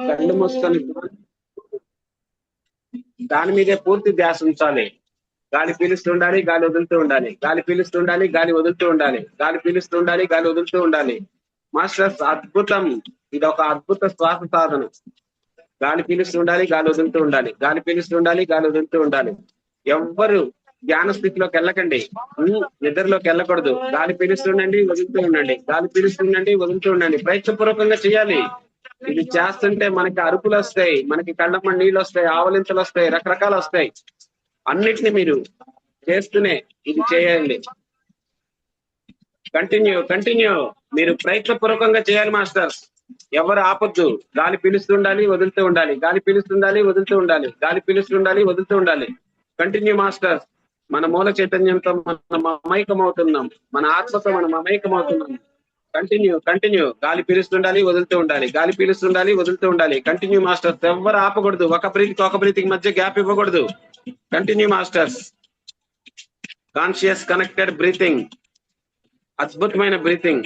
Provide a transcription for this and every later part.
కళ్ళు మూసుకొని దాని మీదే పూర్తి ధ్యాస ఉంచాలి. గాలి పీలుస్తూ ఉండాలి, గాలి వదులుతూ ఉండాలి, గాలి పీలుస్తూ ఉండాలి, గాలి వదులుతూ ఉండాలి, గాలి పీలుస్తూ ఉండాలి, గాలి వదులుతూ ఉండాలి. మాస్టర్స్ అద్భుతం, ఇది ఒక అద్భుత శ్వాస సాధన. గాలి పీలుస్తూ ఉండాలి, గాలి వదులుతూ ఉండాలి, గాలి పీలుస్తూ ఉండాలి, గాలి వదులుతూ ఉండాలి. ఎవ్వరు ధ్యాన స్థితిలోకి వెళ్ళకండి, నిద్రలోకి వెళ్ళకూడదు. గాలి పీలుస్తుండండి, వదులుతూ ఉండండి, గాలి పీలుస్తుండండి, వదులుతూ ఉండండి. ప్రయత్నపూర్వకంగా చేయాలి. ఇది చేస్తుంటే మనకి అరుపులు వస్తాయి, మనకి కళ్ళమ్మ నీళ్ళు వస్తాయి, ఆవలింతలు వస్తాయి, రకరకాలు వస్తాయి. అన్నిటిని మీరు చేస్తూనే ఇది చేయండి. కంటిన్యూ మీరు ప్రయత్నపూర్వకంగా చేయాలి మాస్టర్స్. ఎవరు ఆపొద్దు. గాలి పీలుస్తుండాలి, వదులుతూ ఉండాలి, గాలి పీలుస్తుండాలి, వదులుతూ ఉండాలి, గాలి పీలుస్తుండాలి, వదులుతూ ఉండాలి. Continue masters. మన మూల చైతన్యంతో మనం మమైకమవుతున్నాం, మన ఆత్మతో మనం మమైకమవుతున్నాం. కంటిన్యూ. గాలి పీలుస్తుండాలి, వదులుతూ ఉండాలి, గాలి పీలుస్తుండాలి, వదులుతూ ఉండాలి. Continue masters. ఎవరు ఆపకూడదు. ఒక బ్రీతికి మధ్య గ్యాప్ ఇవ్వకూడదు. Continue masters. Conscious connected breathing, అద్భుతమైన బ్రీతింగ్.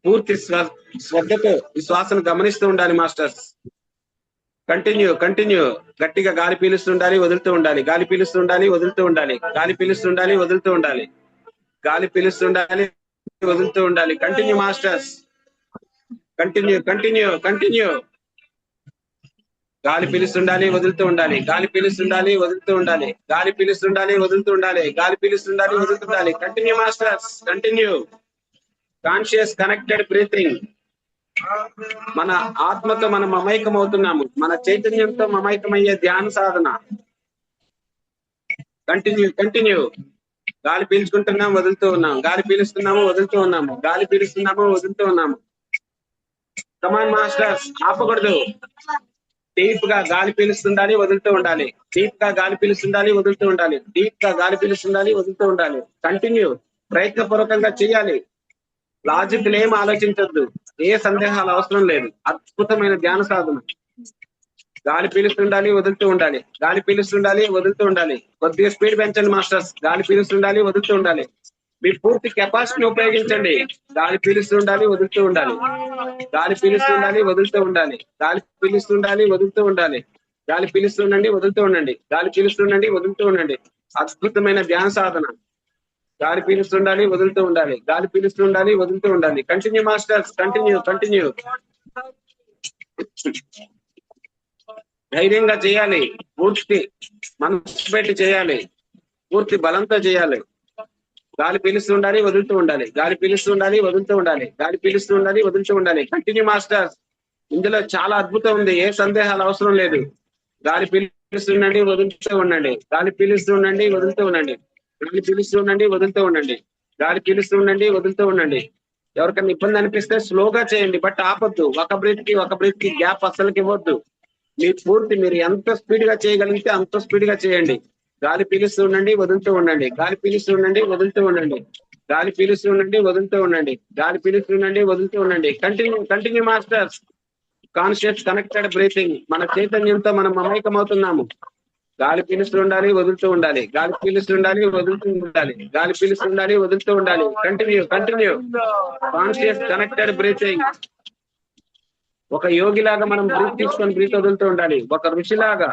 పూర్తి శ్రద్ధతో ఈ శ్వాసను గమనిస్తూ ఉండాలి మాస్టర్స్. కంటిన్యూ. గట్టిగా గాలి పీలుస్తుండాలి, వదులుతూ ఉండాలి, గాలి పీలుస్తుండాలి, వదులుతూ ఉండాలి, గాలి పీలుస్తుండాలి, వదులుతూ ఉండాలి, గాలి పీలుస్తుండాలి, వదులుతూ ఉండాలి. Continue masters. కంటిన్యూ. గాలి పీలుస్తుండాలి, వదులుతూ ఉండాలి, గాలి పీలుస్తుండాలి, వదులుతూ ఉండాలి, గాలి పీలుస్తుండాలి, వదులుతూ ఉండాలి, గాలి పీలుస్తుండాలి, వదులుతూ ఉండాలి. Continue masters. Continue. Conscious connected breathing. మన ఆత్మతో మనం మమైకం అవుతున్నాము, మన చైతన్యంతో మమైకమయ్యే ధ్యాన సాధన. కంటిన్యూ. గాలి పీల్చుకుంటున్నాం, వదులుతూ ఉన్నాం, గాలి పీలుస్తున్నాము, వదులుతూ ఉన్నాము, గాలి పీలుస్తున్నాము, వదులుతూ ఉన్నాము. కమాన్ మాస్టర్స్, ఆపకూడదు. డీప్ గా గాలి పీలుస్తుండాలి, వదులుతూ ఉండాలి, డీప్ గా గాలి పీలుస్తుండాలి, వదులుతూ ఉండాలి, డీప్ గా గాలి పీలుస్తుండాలి, వదులుతూ ఉండాలి. కంటిన్యూ. ప్రయత్నపూర్వకంగా చేయాలి. లాజిక్ ఏం ఆలోచించద్దు, ఏ సందేహాలు అవసరం లేదు. అద్భుతమైన ధ్యాన సాధన. గాలి పీలుస్తుండాలి, వదులుతూ ఉండాలి, గాలి పీలుస్తుండాలి, వదులుతూ ఉండాలి. కొద్దిగా స్పీడ్ పెంచండి మాస్టర్స్. గాలి పీలుస్తుండాలి, వదులుతూ ఉండాలి. మీ పూర్తి కెపాసిటీని ఉపయోగించండి. గాలి పీలుస్తుండాలి, వదులుతూ ఉండాలి, గాలి పీలుస్తుండాలి, వదులుతూ ఉండాలి, గాలి పీలుస్తుండాలి, వదులుతూ ఉండాలి, గాలి పీలుస్తుండండి, వదులుతూ ఉండండి, గాలి పీలుస్తుండండి, వదులుతూ ఉండండి. అద్భుతమైన ధ్యాన సాధన. గాలి పీలుస్తుండాలి, వదులుతూ ఉండాలి, గాలి పీలుస్తుండాలి, వదులుతూ ఉండాలి. Continue masters. కంటిన్యూ. ధైర్యంగా చేయాలి, పూర్తి మనసు పెట్టి చేయాలి, పూర్తి బలంతో చేయాలి. గాలి పీలుస్తుండాలి, వదులుతూ ఉండాలి, గాలి పీలుస్తుండాలి, వదులుతూ ఉండాలి, గాలి పీలుస్తుండాలి, వదులుతూ ఉండాలి. Continue masters. ఇందులో చాలా అద్భుతం ఉంది, ఏ సందేహాలు అవసరం లేదు. గాలి పీలుస్తుండండి, వదులుతూ ఉండండి, గాలి పీలుస్తుండండి, వదులుతూ ఉండండి, గాలి పీలుస్తుండండి, వదులుతూ ఉండండి, గాలి పీలుస్తుండండి, వదులుతూ ఉండండి. ఎవరికైనా ఇబ్బంది అనిపిస్తే స్లోగా చేయండి, బట్ ఆపొద్దు. ఒక బ్రీత్ కి గ్యాప్ అస్సలకి ఇవ్వద్దు. మీరు ఎంత స్పీడ్ గా చేయగలిగితే అంత స్పీడ్ గా చేయండి. గాలి పీలుస్తూ ఉండండి, వదులుతూ ఉండండి, గాలి పీలుస్తూ ఉండండి, వదులుతూ ఉండండి, గాలి పీలుస్తూ ఉండండి, వదులుతూ ఉండండి, గాలి పీలుస్తూ ఉండండి, వదులుతూ ఉండండి. Continue masters. Conscious connected breathing. మన చైతన్యంతో మనం మమైకం అవుతున్నాము. గాలి పీలుస్తూ ఉండాలి, వదులుతూ ఉండాలి, గాలి పీలుస్తూ ఉండాలి, వదులుతూ ఉండాలి, గాలి పీలుస్తూ ఉండాలి, వదులుతూ ఉండాలి. కంటిన్యూ. Conscious connected breathing. ఒక యోగిలాగా మనం బ్రీత్ తీసుకొని బ్రీత్ వదులుతూ ఉండాలి, ఒక ఋషిలాగా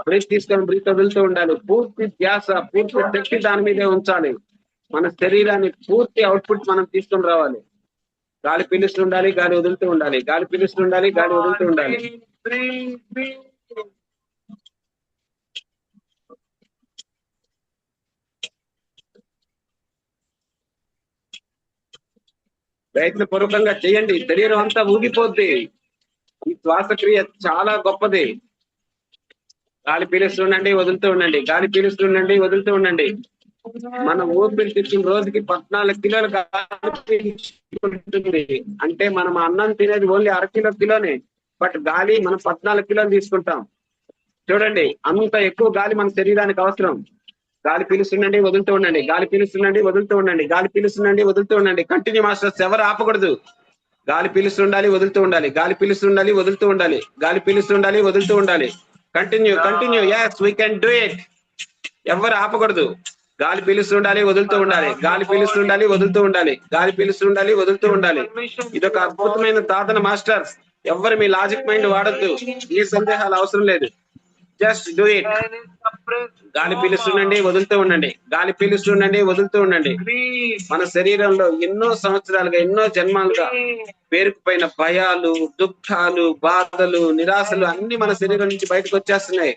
బ్రీత్ తీసుకొని బ్రీత్ వదులుతూ ఉండాలి. పూర్తి ధ్యాస, పూర్తి శక్తి దాని మీదే ఉంచాలి. మన శరీరాన్ని పూర్తి అవుట్పుట్ మనం తీసుకొని రావాలి. గాలి పీలుస్తూ ఉండాలి, గాలి వదులుతూ ఉండాలి, గాలి పీలుస్తూ ఉండాలి, గాలి వదులుతూ ఉండాలి. ప్రయత్నపూర్వకంగా చేయండి, శరీరం అంతా ఊగిపోద్ది. ఈ శ్వాసక్రియ చాలా గొప్పది. గాలి పీలుస్తుండండి, వదులుతూ ఉండండి, గాలి పీలుస్తుండండి, వదులుతూ ఉండండి. మనం ఊపిరి తెచ్చిన రోజుకి 14 కిలోలు గాలి ఉంటుంది. అంటే మనం అన్నం తినేది ఓన్లీ కిలోనే, బట్ గాలి మనం 14 కిలోలు తీసుకుంటాం. చూడండి, అంత ఎక్కువ గాలి మన శరీరానికి అవసరం. గాలి పీలుస్తుండండి, వదులుతూ ఉండండి, గాలి పీలుస్తుండండి, వదులుతూ ఉండండి, గాలి పీలుస్తుండండి, వదులుతూ ఉండండి. Continue masters. ఎవరు ఆపకూడదు. గాలి పీలుస్తుండాలి, వదులుతూ ఉండాలి, గాలి పీలుస్తుండాలి, వదులుతూ ఉండాలి, గాలి పీలుస్తుండాలి, వదులుతూ ఉండాలి. Continue. yes, we can do it. ఎవరు ఆపకూడదు. గాలి పీలుస్తుండాలి, వదులుతూ ఉండాలి, గాలి పీలుస్తుండాలి, వదులుతూ ఉండాలి, గాలి పీలుస్తుండాలి, వదులుతూ ఉండాలి. ఇదొక అద్భుతమైన సాధన మాస్టర్స్. ఎవరు మీ లాజిక్ మైండ్ వాడద్దు, ఈ సందేహాలు అవసరం లేదు. Just do it. గాలి పీలుస్తుండండి, వదులుతూ ఉండండి. గాలి పీలుస్తుండండి, వదులుతూ ఉండండి. మన శరీరంలో ఎన్నో సంవత్సరాలుగా, ఎన్నో జన్మాలుగా పేరుకుపోయిన భయాలు, దుఃఖాలు, బాధలు, నిరాశలు అన్ని మన శరీరం నుంచి బయటకు వచ్చేస్తున్నాయి.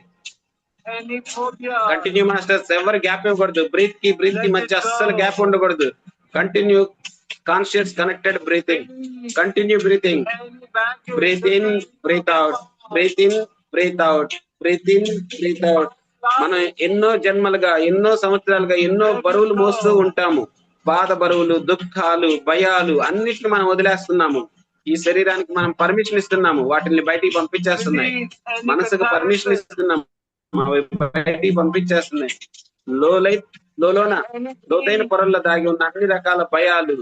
Continue masters. ఎవరు గ్యాప్ ఇవ్వకూడదు. బ్రీత్ కి మధ్య అస్సలు గ్యాప్ ఉండకూడదు. Continue conscious connected breathing. Continue breathing. Breath in, breath out, breath in, breath out, breath in, breath out. మనం ఎన్నో జన్మలుగా, ఎన్నో సంవత్సరాలుగా ఎన్నో బరువులు మోస్తూ ఉంటాము. బాధ బరువులు, దుఃఖాలు, భయాలు అన్నిటిని మనం వదిలేస్తున్నాము. ఈ శరీరానికి మనం పర్మిషన్ ఇస్తున్నాము, వాటిని బయటికి పంపించేస్తున్నాయి. మనసుకు పర్మిషన్ ఇస్తున్నాము, బయటికి పంపించేస్తున్నాయి. లోతైన పొరల్లో దాగి ఉన్న అన్ని రకాల భయాలు,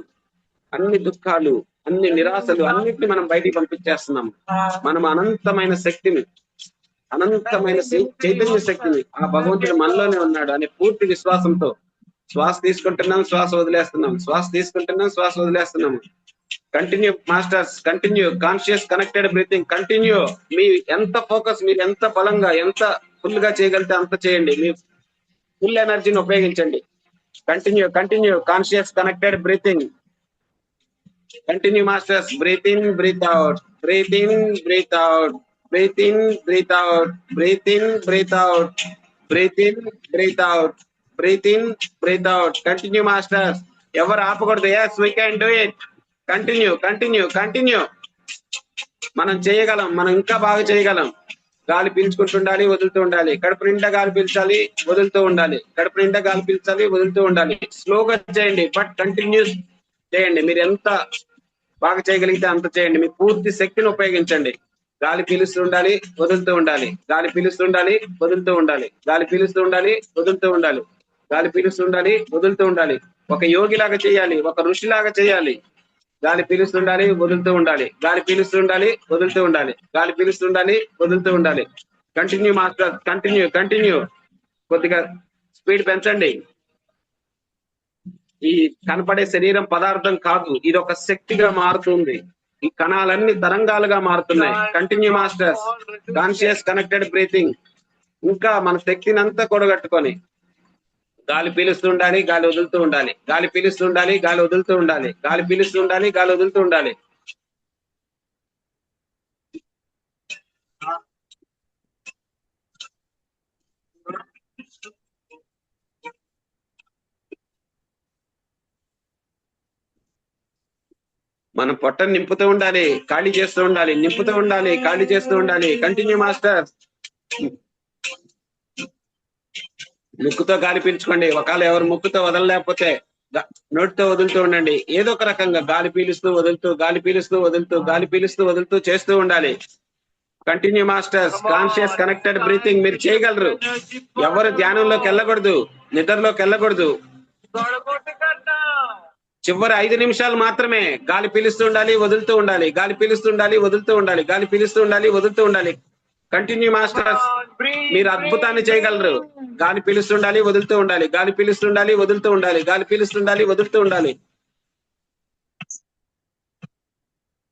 అన్ని దుఃఖాలు, అన్ని నిరాశలు అన్నిటిని మనం బయటికి పంపించేస్తున్నాం. మనం అనంతమైన శక్తిని, అనంతమైన చైతన్య శక్తిని, ఆ భగవంతుడు మనలోనే ఉన్నాడు అనే పూర్తి విశ్వాసంతో శ్వాస తీసుకుంటున్నాం, శ్వాస వదిలేస్తున్నాం, శ్వాస తీసుకుంటున్నాం, శ్వాస వదిలేస్తున్నాము. Continue masters. Continue conscious connected breathing. Continue. మీ ఎంత ఫోకస్, మీరు ఎంత బలంగా, ఎంత ఫుల్ గా చేయగలిగితే అంత చేయండి. మీ ఫుల్ ఎనర్జీని ఉపయోగించండి. Continue conscious connected breathing. Continue masters. Breath in, breath out, breath in, breath out, breath in, breath out, breath in, breath out, breath in, breath out, breath in, breath out. Continue masters. ఎవరు ఆపకూడదు. yes we can do it. Continue. మనం చేయగలం, మనం ఇంకా బాగా చేయగలం. గాలి పీల్చుకుంటుండాలి, వదులుతూ ఉండాలి. కడుపు నిండా గాలి పీల్చాలి, వదులుతూ ఉండాలి. కడుపు నిండా గాలి పీల్చాలి, వదులుతూ ఉండాలి. స్లోగా చేయండి, బట్ కంటిన్యూస్ చేయండి. మీరు ఎంత బాగా చేయగలిగితే అంత చేయండి. మీ పూర్తి శక్తిని ఉపయోగించండి. గాలి పీలుస్తూ ఉండాలి, వదులుతూ ఉండాలి. గాలి పీలుస్తూ ఉండాలి, వదులుతూ ఉండాలి. గాలి పీలుస్తూ ఉండాలి, వదులుతూ ఉండాలి. గాలి పీలుస్తూ ఉండాలి, వదులుతూ ఉండాలి. ఒక యోగిలాగా చేయాలి, ఒక ఋషిలాగా చేయాలి. గాలి పీలుస్తుండాలి, వదులుతూ ఉండాలి. గాలి పీలుస్తుండాలి, వదులుతూ ఉండాలి. గాలి పీలుస్తుండాలి, వదులుతూ ఉండాలి. Continue master. కంటిన్యూ. కొద్దిగా స్పీడ్ పెంచండి. ఈ కనపడే శరీరం పదార్థం కాదు, ఇది ఒక శక్తిగా మారుతుంది. ఈ కణాలన్నీ తరంగాలుగా మారుతున్నాయి. Continue masters. Conscious connected breathing. ఇంకా మన శక్తిని అంతా కూడగట్టుకొని గాలి పీలుస్తూ ఉండాలి, గాలి వదులుతూ ఉండాలి. గాలి పీలుస్తూ ఉండాలి, గాలి వదులుతూ ఉండాలి. గాలి పీలుస్తూ ఉండాలి, గాలి వదులుతూ ఉండాలి. మనం పొట్టను నింపుతూ ఉండాలి, ఖాళీ చేస్తూ ఉండాలి, నింపుతూ ఉండాలి, ఖాళీ చేస్తూ ఉండాలి. Continue master. ముక్కుతో గాలి పీల్చుకోండి. ఒకవేళ ఎవరు ముక్కుతో వదలలేకపోతే నోటితో వదులుతూ ఉండండి. ఏదో ఒక రకంగా గాలి పీలుస్తూ వదులుతూ, గాలి పీలుస్తూ వదులుతూ, గాలి పీలుస్తూ వదులుతూ చేస్తూ ఉండాలి. Continue masters. Conscious connected breathing. మీరు చేయగలరు. ఎవరు ధ్యానంలోకి వెళ్ళకూడదు, నిద్రలోకి వెళ్ళకూడదు. చివరి 5 నిమిషాలు మాత్రమే గాలి పీలుస్తూ ఉండాలి, వదులుతూ ఉండాలి. గాలి పీలుస్తూ ఉండాలి, వదులుతూ ఉండాలి. గాలి పీలుస్తూ ఉండాలి, వదులుతూ ఉండాలి. Continue masters. మీరు అద్భుతాన్ని చేయగలరు. గాలి పీలుస్తుండాలి, వదులుతూ ఉండాలి. గాలి పీలుస్తుండాలి, వదులుతూ ఉండాలి. గాలి పీలుస్తుండాలి, వదులుతూ ఉండాలి.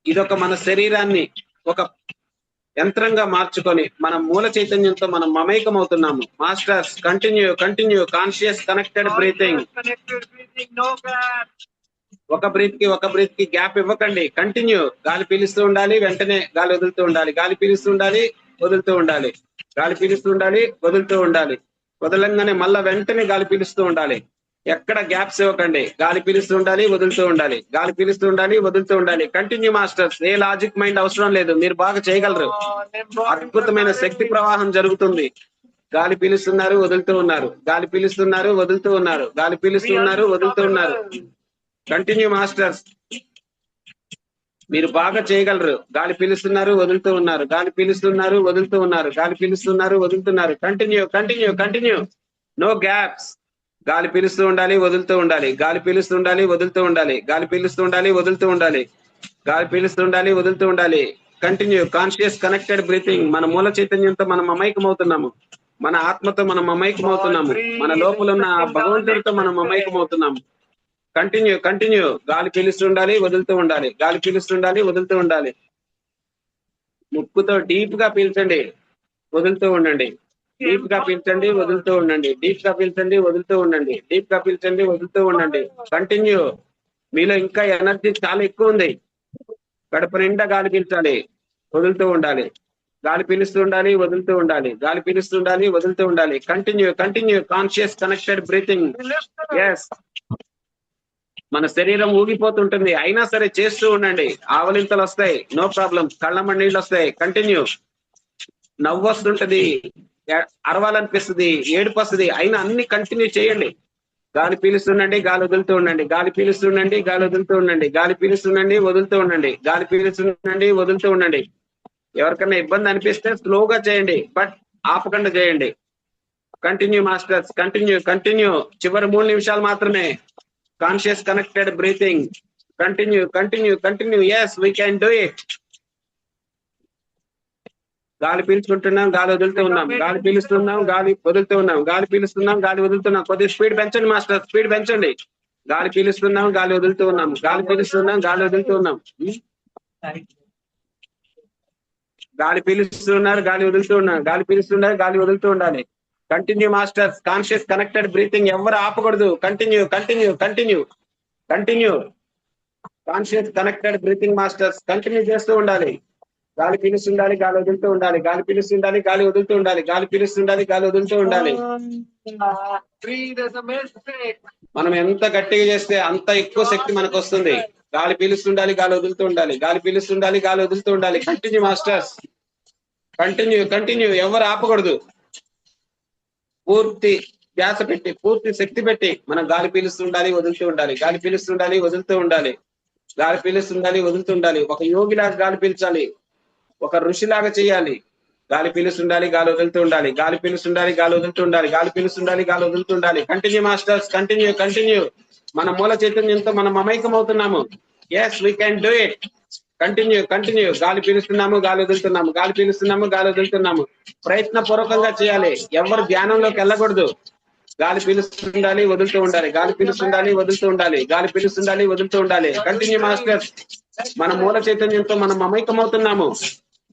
ఇదొక మన శరీరాన్ని ఒక యంత్రంగా మార్చుకొని మన మూల చైతన్యంతో మనం మమేకం అవుతున్నాము. Masters. Continue conscious connected breathing. ఒక బ్రీత్ కి గ్యాప్ ఇవ్వకండి. కంటిన్యూ. గాలి పీలుస్తూ ఉండాలి, వెంటనే గాలి వదులుతూ ఉండాలి. గాలి పీలుస్తూ ఉండాలి, వదులుతూ ఉండాలి. గాలి పీలుస్తూ ఉండాలి, వదులుతూ ఉండాలి. వదలంగానే మళ్ళా వెంటనే గాలి పీలుస్తూ ఉండాలి. ఎక్కడ గ్యాప్స్ ఇవ్వకండి. గాలి పీలుస్తూ ఉండాలి, వదులుతూ ఉండాలి. గాలి పీలుస్తూ ఉండాలి, వదులుతూ ఉండాలి. Continue masters. ఏ లాజిక్ మైండ్ అవసరం లేదు, మీరు బాగా చేయగలరు. అద్భుతమైన శక్తి ప్రవాహం జరుగుతుంది. గాలి పీలుస్తున్నారు, వదులుతూ ఉన్నారు. గాలి పీలుస్తున్నారు, వదులుతూ ఉన్నారు. గాలి పీలుస్తున్నారు, వదులుతూ ఉన్నారు. Continue masters. మీరు బాగా చేయగలరు. గాలి పీలుస్తున్నారు, వదులుతూ ఉన్నారు. గాలి పీలుస్తున్నారు, వదులుతూ ఉన్నారు. గాలి పీలుస్తున్నారు, వదులుతున్నారు. కంటిన్యూ. No gaps. గాలి పీలుస్తూ ఉండాలి, వదులుతూ ఉండాలి. గాలి పీలుస్తూ ఉండాలి, వదులుతూ ఉండాలి. గాలి పీలుస్తూ ఉండాలి, వదులుతూ ఉండాలి. గాలి పీలుస్తూ ఉండాలి, వదులుతూ ఉండాలి. Continue conscious connected breathing. మన మూల చైతన్యంతో మనం మమైకం అవుతున్నాము. మన ఆత్మతో మనం మమైకం అవుతున్నాము. మన లోపల ఉన్న భగవంతుడితో మనం మమైకం అవుతున్నాము. కంటిన్యూ. గాలి పీలుస్తూ ఉండాలి, వదులుతూ ఉండాలి. గాలి పీలుస్తూ ఉండాలి, వదులుతూ ఉండాలి. ముక్కుతో డీప్ గా పీల్చండి, వదులుతూ ఉండండి. డీప్ గా పీల్చండి, వదులుతూ ఉండండి. డీప్ గా పీల్చండి, వదులుతూ ఉండండి. డీప్ గా పీల్చండి, వదులుతూ ఉండండి. కంటిన్యూ. మీలో ఇంకా ఎనర్జీ చాలా ఎక్కువ ఉంది. కడుపు నిండా గాలి పీల్చాలి, వదులుతూ ఉండాలి. గాలి పీలుస్తూ ఉండాలి, వదులుతూ ఉండాలి. గాలి పీలుస్తూ ఉండాలి, వదులుతూ ఉండాలి. Continue, continue. Conscious connected breathing. Yes. మన శరీరం ఊగిపోతుంటుంది, అయినా సరే చేస్తూ ఉండండి. ఆవలింతలు వస్తాయి, నో ప్రాబ్లం. కళ్ళమ్మ నీళ్ళు వస్తాయి, కంటిన్యూ. నవ్వు వస్తుంటది, అరవాలనిపిస్తుంది, ఏడుపు వస్తుంది, అయినా అన్ని కంటిన్యూ చేయండి. గాలి పీలుస్తుండండి, గాలి వదులుతూ ఉండండి. గాలి పీలుస్తుండండి, గాలి వదులుతూ ఉండండి. గాలి పీలుస్తుండండి, వదులుతూ ఉండండి. గాలి పీలుస్తుండండి, వదులుతూ ఉండండి. ఎవరికైనా ఇబ్బంది అనిపిస్తే స్లోగా చేయండి, బట్ ఆపకుండా చేయండి. Continue masters, continue, continue. చివరి 3 నిమిషాలు మాత్రమే. Conscious connected breathing. Continue, continue, continue. Yes, we can do it. గాలి పీల్చుకుంటున్నాం, గాలి వదులుతూ ఉన్నాం. గాలి పీలుస్తున్నాం, గాలి వదులుతూ ఉన్నాం. గాలి పీలుస్తున్నాం, గాలి వదులుతున్నాం. కొద్దిగా స్పీడ్ పెంచండి మాస్టర్, స్పీడ్ పెంచండి. గాలి పీలుస్తున్నాం, గాలి వదులుతూ ఉన్నాం. గాలి పీలుస్తున్నాం, గాలి వదులుతూ ఉన్నాం. గాలి పీలుస్తున్నారు, గాలి వదులుతూ ఉన్నారు. గాలి పీలుస్తున్నారు, గాలి వదులుతూ ఉండాలి. Continue masters. Conscious connected breathing. ఎవరు ఆపకూడదు. Continue, continue, continue, continue. Conscious connected breathing masters. Continue చేస్తూ ఉండాలి. గాలి పీలుస్తుండాలి, గాలి వదులుతూ ఉండాలి. గాలి పీలుస్తుండాలి, గాలి వదులుతూ ఉండాలి. గాలి పీలుస్తుండాలి, గాలి వదులుతూ ఉండాలి. మనం ఎంత గట్టిగా చేస్తే అంత ఎక్కువ శక్తి మనకు వస్తుంది. గాలి పీలుస్తుండాలి, గాలి వదులుతూ ఉండాలి. గాలి పీలుస్తుండాలి, గాలి వదులుతూ ఉండాలి. Continue masters. Continue, continue. ఎవరు ఆపకూడదు. పూర్తి ధ్యాస పెట్టి, పూర్తి శక్తి పెట్టి మనం గాలి పీలుస్తుండాలి, వదులుతూ ఉండాలి. గాలి పీలుస్తుండాలి, వదులుతూ ఉండాలి. గాలి పీలుస్తుండాలి, వదులుతూ ఉండాలి. ఒక యోగిలాగా గాలి పీల్చాలి, ఒక ఋషిలాగా చేయాలి. గాలి పీలుస్తుండాలి, గాలి వదులుతూ ఉండాలి. గాలి పీలుస్తుండాలి, గాలి వదులుతూ ఉండాలి. గాలి పీలుస్తుండాలి, గాలి వదులుతూ ఉండాలి. Continue masters, continue, continue. మన మూల చైతన్యంతో మనం మమైకం అవుతున్నాము. Yes, we can do it. Continue, continue. గాలి పీలుస్తున్నాము, గాలి వదులుతున్నాము. గాలి పీలుస్తున్నాము, గాలి వదులుతున్నాము. ప్రయత్న పూర్వకంగా చేయాలి. ఎవరు ధ్యానంలోకి వెళ్ళకూడదు. గాలి పీలుస్తుండాలి, వదులుతూ ఉండాలి. గాలి పీలుస్తుండాలి, వదులుతూ ఉండాలి. గాలి పీలుస్తుండాలి, వదులుతూ ఉండాలి. Continue masters. మన మూల చైతన్యంతో మనం మమైకం అవుతున్నాము.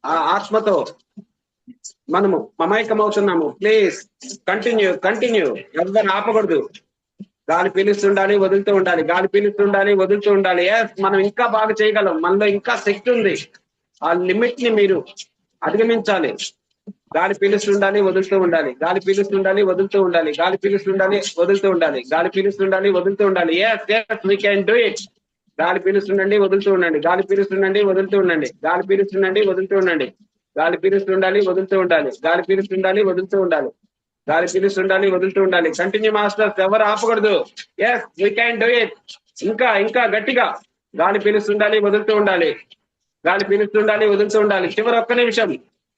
ఆ ఆత్మతో మనము మమైకం అవుతున్నాము. Please continue, continue. ఎవరు ఆపకూడదు. గాలి పీలుస్తుండాలి, వదులుతూ ఉండాలి. గాలి పీలుస్తుండాలి, వదులుతూ ఉండాలి. మనం ఇంకా బాగా చేయగలం. మనలో ఇంకా శక్తి ఉంది. ఆ లిమిట్ ని మీరు అధిగమించాలి. గాలి పీలుస్తుండాలి, వదులుతూ ఉండాలి. గాలి పీలుస్తుండాలి, వదులుతూ ఉండాలి. గాలి పీలుస్తుండాలి, వదులుతూ ఉండాలి. గాలి పీలుస్తుండాలి, వదులుతూ ఉండాలి. Yes, yes, we can do it. గాలి పీలుస్తుండండి, వదులుతూ ఉండండి. గాలి పీలుస్తుండండి, వదులుతూ ఉండండి. గాలి పీలుస్తుండండి, వదులుతూ ఉండండి. గాలి పీలుస్తుండాలి, వదులుతూ ఉండాలి. గాలి పీలుస్తుండాలి, వదులుతూ ఉండాలి. గాలి పీలుస్తుండాలి, వదులుతూ ఉండాలి. Continue masters. ఎవరు ఆపకూడదు. Yes, we can do it. ఇంకా ఇంకా గట్టిగా. గాలి పీలుస్తుండాలి, వదులుతూ ఉండాలి. గాలి పీలుస్తుండాలి, వదులుతూ ఉండాలి. చివరి 1 నిమిషం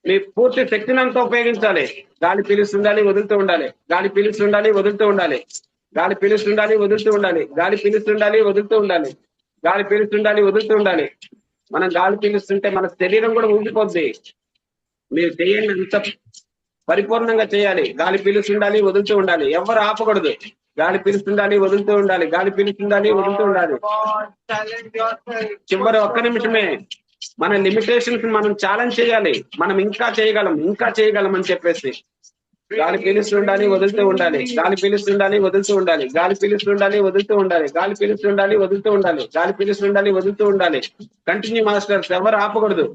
మీ పూర్తి శక్తిని అంతా ఉపయోగించాలి. గాలి పీలుస్తుండాలి, వదులుతూ ఉండాలి. గాలి పీలుస్తుండాలి, వదులుతూ ఉండాలి. గాలి పీలుస్తుండాలి, వదులుతూ ఉండాలి. గాలి పీలుస్తుండాలి, వదులుతూ ఉండాలి. గాలి పీలుస్తుండాలి, వదులుతూ ఉండాలి. మనం గాలి పీలుస్తుంటే మన శరీరం కూడా ఊగిపోద్ది. మీరు చేయండి, అంత పరిపూర్ణంగా చేయాలి. గాలి పీలుస్తుండాలి, వదులుతూ ఉండాలి. ఎవరు ఆపకూడదు. గాలి పీలుస్తుండాలి, వదులుతూ ఉండాలి. గాలి పీలుస్తుండాలి, వదులుతూ ఉండాలి. చివరి 1 నిమిషమే. మన లిమిటేషన్స్ మనం ఛాలెంజ్ చేయాలి. మనం ఇంకా చేయగలం, ఇంకా చేయగలం అని చెప్పేసి. గాలి పీలుస్తుండాలి, వదులుతూ ఉండాలి. గాలి పీలుస్తుండాలి, వదులుతూ ఉండాలి. గాలి పీలుస్తుండాలి, వదులుతూ ఉండాలి. గాలి పీలుస్తుండాలి, వదులుతూ ఉండాలి. గాలి పీలుస్తుండాలి, వదులుతూ ఉండాలి. Continue masters. ఎవరు ఆపకూడదు.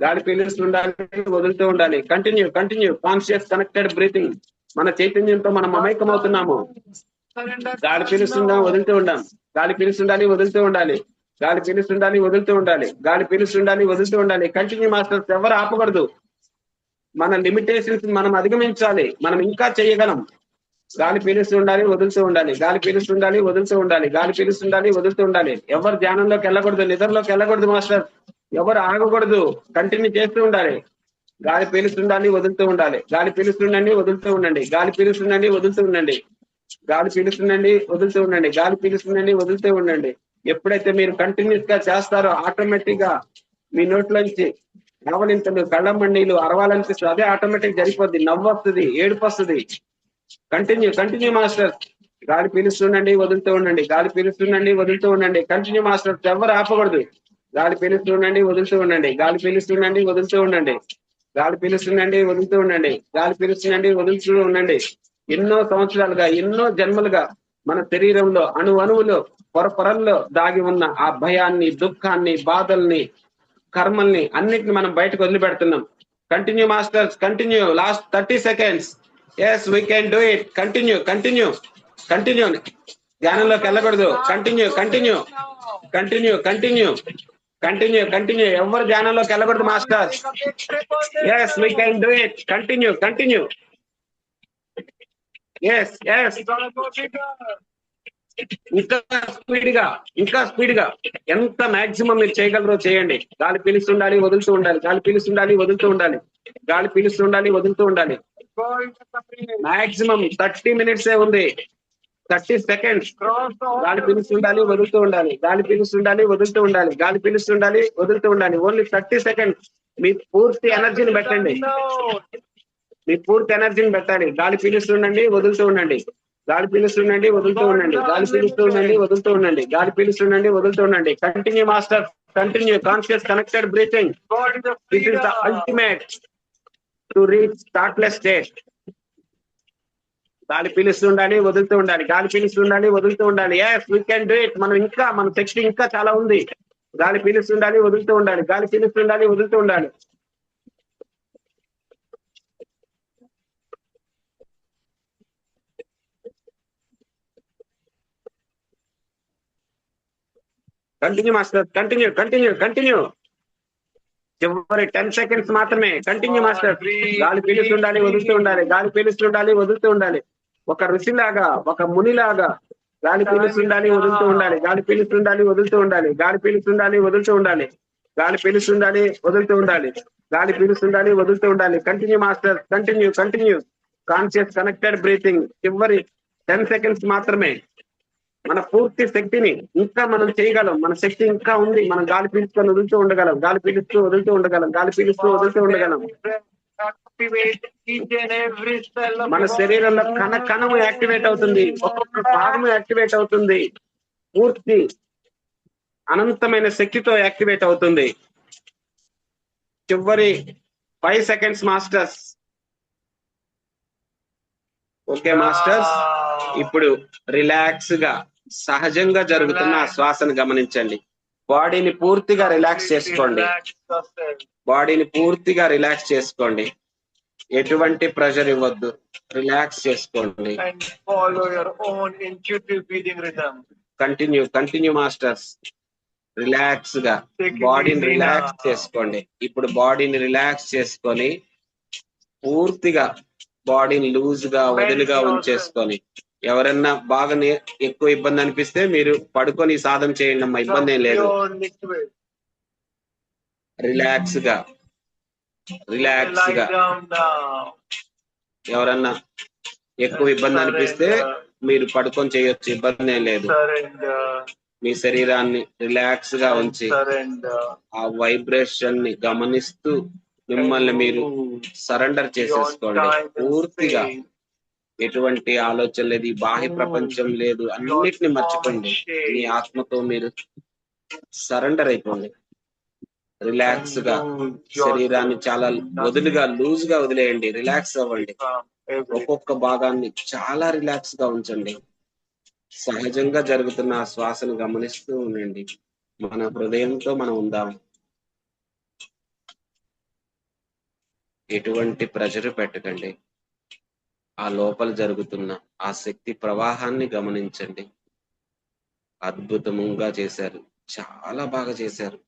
గాలి పీలుస్తుండాలి, వదులుతూ ఉండాలి. Continue, continue. Conscious connected breathing. మన చైతన్యంతో మనం మమైకం అవుతున్నాము. గాలి పీలుస్తుందాం, వదులుతూ ఉండాం. గాలి పీలుస్తుండాలి, వదులుతూ ఉండాలి. గాలి పీలుస్తుండాలి, వదులుతూ ఉండాలి. గాలి పీలుస్తుండాలి, వదులుతూ ఉండాలి. Continue masters. ఎవరు ఆపకూడదు. మన లిమిటేషన్స్ మనం అధిగమించాలి. మనం ఇంకా చేయగలం. గాలి పీలుస్తుండాలి, వదులుతూ ఉండాలి. గాలి పీలుస్తుండాలి, వదులుతూ ఉండాలి. గాలి పీలుస్తుండాలి, వదులుతూ ఉండాలి. ఎవరు ధ్యానంలోకి వెళ్ళకూడదు, నిద్రలోకి వెళ్ళకూడదు మాస్టర్. ఎవరు ఆగకూడదు. కంటిన్యూ చేస్తూ ఉండాలి. గాలి పీలుస్తుండాలి, వదులుతూ ఉండాలి. గాలి పీలుస్తుండండి, వదులుతూ ఉండండి. గాలి పీలుస్తుండండి, వదులుతూ ఉండండి. గాలి పీలుస్తుండండి, వదులుతూ ఉండండి. గాలి పీలుస్తుండండి, వదులుతూ ఉండండి. ఎప్పుడైతే మీరు కంటిన్యూస్ గా చేస్తారో ఆటోమేటిక్ గా మీ నోట్లోంచి ఆవలింతలు, కళ్ళమండీలు, అరవాలనిపిస్తుంది. అదే ఆటోమేటిక్ జరిగిపోద్ది. నవ్వు వస్తుంది, ఏడుపు వస్తుంది. Continue, continue master. గాలి పీలుస్తుండండి, వదులుతూ ఉండండి. గాలి పీలుస్తుండండి, వదులుతూ ఉండండి. Continue master. ఎవరు ఆపకూడదు. గాలి పీలుస్తూ ఉండండి, వదులుతూ ఉండండి. గాలి పీలుస్తుండండి, వదులుతూ ఉండండి. గాలి పీలుస్తుండండి, వదులుతూ ఉండండి. గాలి పీలుస్తుండండి, వదులుతూ ఉండండి. ఎన్నో సంవత్సరాలుగా, ఎన్నో జన్మలుగా మన శరీరంలో అణువులో పొరల్లో దాగి ఉన్న ఆ భయాన్ని, దుఃఖాన్ని, బాధల్ని, కర్మల్ని అన్నిటిని మనం బయటకు వదిలిపెడుతున్నాం. Continue masters, continue. Last 30 seconds. Yes, we can do it. Continue, continue, continue. ధ్యానంలోకి వెళ్ళకూడదు. Continue, continue, continue, continue, continue, continue. ఎవరు ధ్యానంలోకి వెళ్ళకూడదు masters. Yes, we can do it. Continue, continue. Yes, yes. ఇంకా స్పీడ్ గా, ఇంకా స్పీడ్ గా ఎంత మాక్సిమం మీరు చేయగలరో చేయండి. గాలి పీలుస్తుండాలి, వదులుతూ ఉండాలి. గాలి పీలుస్తుండాలి, వదులుతూ ఉండాలి. గాలి పీలుస్తుండాలి, వదులుతూ ఉండాలి. మాక్సిమం 30 minutes ఉంది. 30 seconds. గాలి పీలుస్తుండాలి, వదులుతూ ఉండాలి. గాలి పీలుస్తుండాలి, వదులుతూ ఉండాలి. గాలి పీలుస్తుండాలి, వదులుతూ ఉండాలి. Only 30 seconds. మీ పూర్తి ఎనర్జీని పెట్టండి. మీ పూర్తి ఎనర్జీని పెట్టాలి. గాలి పీలుస్తుండండి, వదులుతూ ఉండండి. గాలి పీలుస్తుండండి, వదులుతూ ఉండండి. గాలి పీలుస్తూ ఉండండి, వదులుతూ ఉండండి. గాలి పీలుస్తుండండి, వదులుతూ ఉండండి. Continue master, continue. Conscious connected breathing. This is the ultimate to reach startless state. గాలి పీలుస్తుండాలి, వదులుతూ ఉండాలి. గాలి పీలుస్తుండాలి, వదులుతూ ఉండాలి. Yes, we can do it. మనం ఇంకా, మన శక్తి ఇంకా చాలా ఉంది. గాలి పీలుస్తుండాలి, వదులుతూ ఉండాలి. గాలి పీలుస్తుండాలి, వదులుతూ ఉండాలి. Continue master, continue, continue, continue. చివరి 10 seconds మాత్రమే. Continue master. గాలి పీలుస్తుండాలి, వదులుతూ ఉండాలి. గాలి పీలుస్తుండాలి, వదులుతూ ఉండాలి. ఒక ఋషిలాగా, ఒక మునిలాగా గాలి పీలుస్తుండాలి, వదులుతూ ఉండాలి. గాలి పీలుస్తుండాలి, వదులుతూ ఉండాలి. గాలి పీలుస్తుండాలి, వదులుతూ ఉండాలి. గాలి పీలుస్తుండాలి, వదులుతూ ఉండాలి. గాలి పీలుస్తుండాలి, వదులుతూ ఉండాలి. Continue master, continue, continue. Conscious connected breathing. చివరి 10 seconds మాత్రమే. మన పూర్తి శక్తిని ఇంకా మనం చేయగలం. మన శక్తి ఇంకా ఉంది. మనం గాలి పీల్చుకొని వదులుతూ ఉండగలం. గాలి పీలుస్తూ వదులుతూ ఉండగలం. గాలి పీలుస్తూ వదులుతూ ఉండగలం. మన శరీరంలో కణము యాక్టివేట్ అవుతుంది. ఒక్కొక్క భాగము యాక్టివేట్ అవుతుంది. పూర్తి అనంతమైన శక్తితో యాక్టివేట్ అవుతుంది. చివరి 5 seconds మాస్టర్స్. ఓకే మాస్టర్స్, ఇప్పుడు రిలాక్స్ గా సహజంగా జరుగుతున్న శ్వాసను గమనించండి. బాడీని పూర్తిగా రిలాక్స్ చేసుకోండి. బాడీని పూర్తిగా రిలాక్స్ చేసుకోండి. ఎటువంటి ప్రెషర్ ఇవ్వద్దు. రిలాక్స్ చేసుకోండి. Continue, continue masters. రిలాక్స్ గా బాడీని రిలాక్స్ చేసుకోండి. ఇప్పుడు బాడీని రిలాక్స్ చేసుకొని పూర్తిగా బాడీని లూజ్ గా, వదిలిగా ఉంచేసుకొని, ఎవరన్నా బాగా ఎక్కువ ఇబ్బంది అనిపిస్తే మీరు పడుకొని సాధన చేయండి అమ్మా, ఇబ్బంది ఏం లేదు. రిలాక్స్ గా, రిలాక్స్ గా. ఎవరన్నా ఎక్కువ ఇబ్బంది అనిపిస్తే మీరు పడుకొని చేయొచ్చు, ఇబ్బంది ఏం లేదు. మీ శరీరాన్ని రిలాక్స్ గా ఉంచి ఆ వైబ్రేషన్ ని గమనిస్తూ మిమ్మల్ని మీరు సరెండర్ చేసేసుకోండి పూర్తిగా. ఎటువంటి ఆలోచన లేదు, ఈ బాహ్య ప్రపంచం లేదు, అన్నిటిని మర్చిపోండి. మీ ఆత్మతో మీరు సరెండర్ అయిపోండి. రిలాక్స్ గా శరీరాన్ని చాలా వదులుగా, లూజ్ గా వదిలేయండి. రిలాక్స్ అవ్వండి. ఒక్కొక్క భాగాన్ని చాలా రిలాక్స్ గా ఉంచండి. సహజంగా జరుగుతున్న ఆ శ్వాసను గమనిస్తూ ఉండండి. మన హృదయంతో మనం ఉందాం. ఎటువంటి ప్రెషర్ పెట్టకండి. ఆ లోపల జరుగుతున్న ఆ శక్తి ప్రవాహాన్ని గమనించండి. అద్భుతంగా చేశారు, చాలా బాగా చేశారు.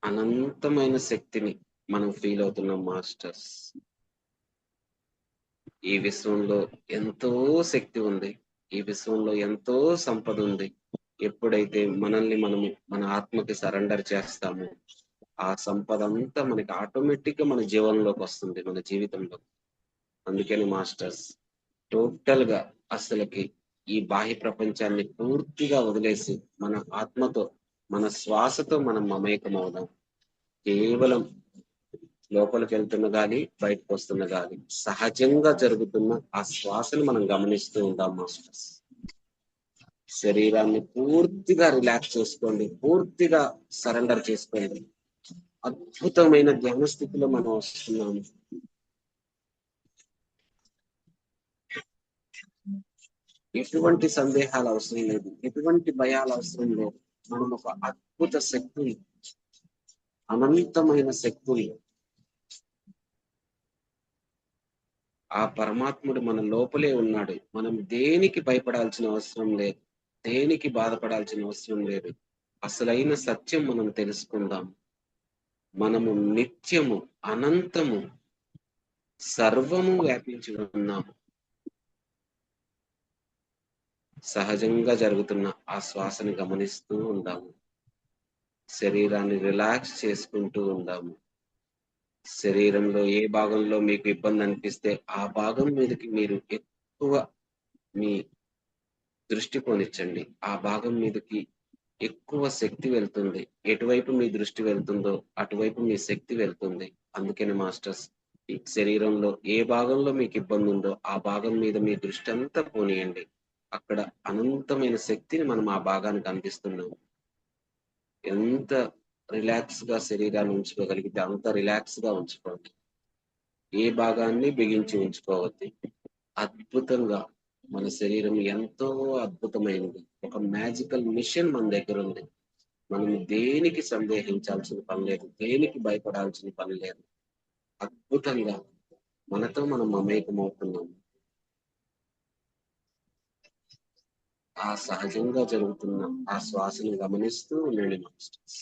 అనంతమైన శక్తిని మనం ఫీల్ అవుతున్నాం మాస్టర్స్. ఈ విశ్వంలో ఎంతో శక్తి ఉంది. ఈ విశ్వంలో ఎంతో సంపద ఉంది. ఎప్పుడైతే మనల్ని మనము మన ఆత్మకి సరెండర్ చేస్తామో ఆ సంపద అంతా మనకి ఆటోమేటిక్ గా మన జీవనంలోకి వస్తుంది, మన జీవితంలో. అందుకని మాస్టర్స్, టోటల్ గా అసలుకి ఈ బాహ్య ప్రపంచాన్ని పూర్తిగా వదిలేసి మన ఆత్మతో, మన శ్వాసతో మనం మమేకం అవుదాం. కేవలం లోపలికి వెళ్తున్న గాలి, బయటకు వస్తున్న గాలి, సహజంగా జరుగుతున్న ఆ శ్వాసను మనం గమనిస్తూ ఉంటాం మాస్టర్స్. శరీరాన్ని పూర్తిగా రిలాక్స్ చేసుకోండి, పూర్తిగా సరెండర్ చేసుకోండి. అద్భుతమైన ధ్యాన స్థితిలో మనం వస్తున్నాము. ఎటువంటి సందేహాలు అవసరం లేదు, ఎటువంటి భయాలు అవసరం లేదు. మనం ఒక అద్భుత శక్తిని, అనంతమైన శక్తిని, ఆ పరమాత్ముడు మన లోపలే ఉన్నాడు. మనం దేనికి భయపడాల్సిన అవసరం లేదు, దేనికి బాధపడాల్సిన అవసరం లేదు. అసలైన సత్యం మనం తెలుసుకుందాం. మనము నిత్యము, అనంతము, సర్వము వ్యాపించి ఉన్నాము. సహజంగా జరుగుతున్న ఆ శ్వాసని గమనిస్తూ ఉందాము. శరీరాన్ని రిలాక్స్ చేసుకుంటూ ఉందాము. శరీరంలో ఏ భాగంలో మీకు ఇబ్బంది అనిపిస్తే ఆ భాగం మీదకి మీరు ఎక్కువ మీ దృష్టి పోనిచ్చండి. ఆ భాగం మీదకి ఎక్కువ శక్తి వెళ్తుంది. ఎటువైపు మీ దృష్టి వెళ్తుందో అటువైపు మీ శక్తి వెళ్తుంది. అందుకని మాస్టర్స్, ఈ శరీరంలో ఏ భాగంలో మీకు ఇబ్బంది ఉందో ఆ భాగం మీద మీ దృష్టి అంతా పోనీయండి. అక్కడ అనంతమైన శక్తిని మనం ఆ భాగానికి అందిస్తున్నాం. ఎంత రిలాక్స్ గా శరీరాన్ని ఉంచుకోగలిగితే అంత రిలాక్స్ గా ఉంచుకోండి. ఏ భాగాన్ని బిగించి ఉంచుకోవద్దు. అద్భుతంగా మన శరీరం ఎంతో అద్భుతమైనది. ఒక మ్యాజికల్ మిషన్ మన దగ్గర ఉంది. మనం దేనికి సందేహించాల్సిన పని లేదు, దేనికి భయపడాల్సిన పని లేదు. అద్భుతంగా మనతో మనం మమేకమవుతున్నాం. ఆ సహజంగా జరుగుతున్న ఆ శ్వాసను గమనిస్తూ ఉండండి మాస్టర్స్.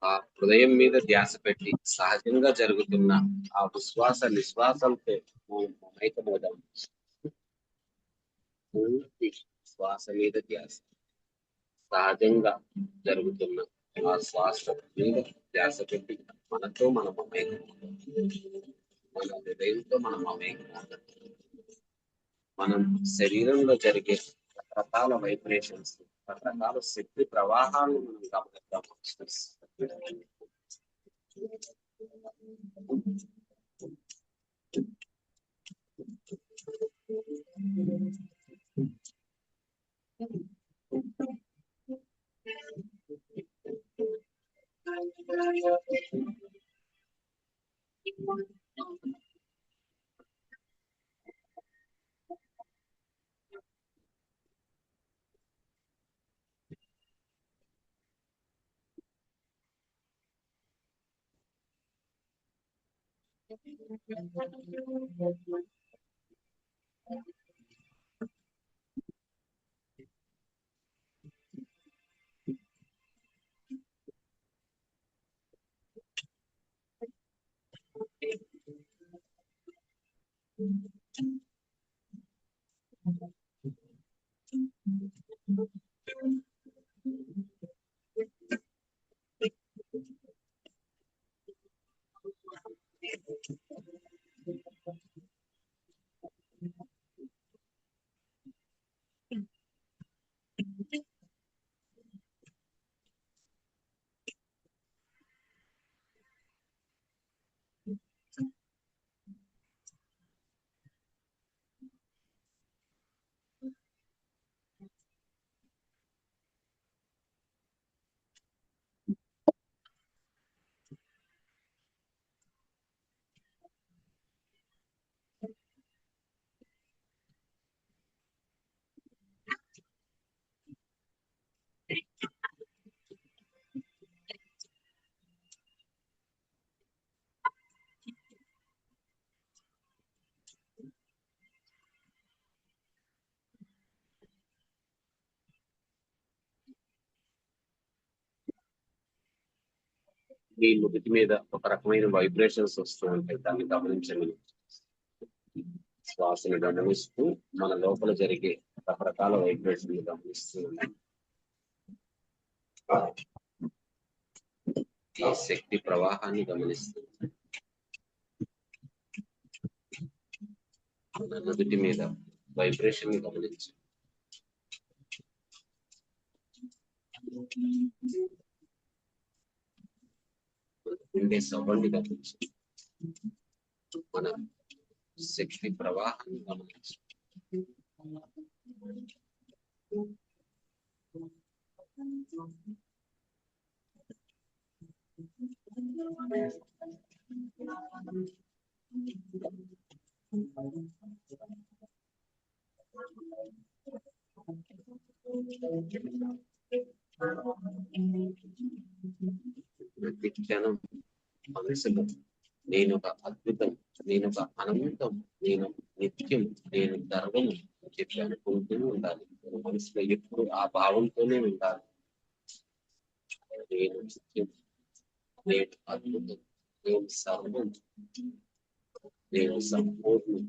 ఆ హృదయం మీద ధ్యాస పెట్టి సహజంగా జరుగుతున్న ఆ విశ్వాస నిశ్వాసంతో మమేకమవుదాం. పూర్తి శ్వాస మీద ధ్యాస, సహజంగా జరుగుతున్న ఆ శ్వాస మీద ధ్యాస పెట్టి మనతో మనం మమేకమవుదాం. మన హృదయంతో మనం మమేకమవుదాం. మనం శరీరంలో జరిగే రకరకాల వైబ్రేషన్స్, రకరకాల శక్తి ప్రవాహాలను మనం గమనిద్దాం. మీ నుదుటి మీద ఒక రకమైన వైబ్రేషన్స్ వస్తూ ఉంటాయి. దాన్ని గమనించండి. శ్వాసను గమనిస్తూ మన లోపల జరిగే రకరకాల వైబ్రేషన్ గమనిస్తూ ఉంటాయి. ఈ శక్తి ప్రవాహాన్ని గమనిస్తూ మన నుదుటి మీద వైబ్రేషన్ ని గమనించు. ఉండే సౌండ్ గమనించు. మన శక్తి ప్రవాహాన్ని గమనించు. ప్రతి క్షణం మనసులో నేను ఒక అద్భుతం, నేను ఒక అనంతం, నేను నిత్యం, నేను గర్వము చెప్పి అనుకుంటూ ఉండాలి. మనసులో ఎప్పుడు ఆ భావంతోనే ఉండాలి. నేను నిత్యం, నేను అద్భుతం, నేను సర్వం, నేను సంపూర్ణం.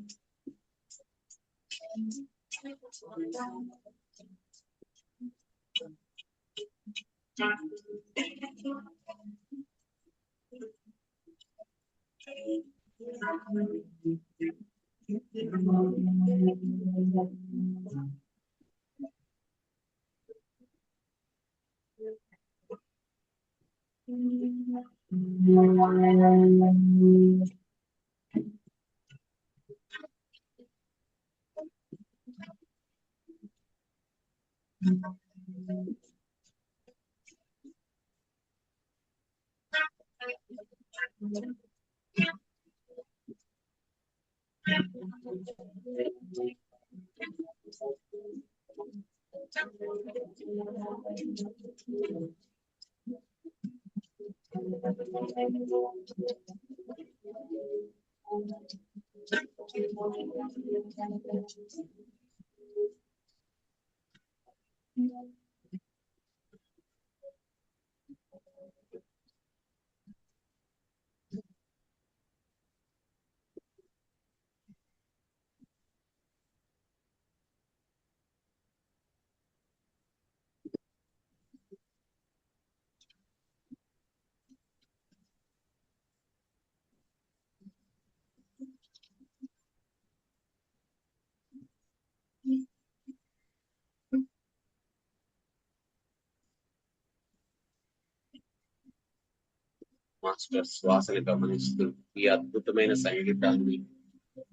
మాస్టర్ శ్వాసని గమనిస్తూ ఈ అద్భుతమైన సంగీతాన్ని,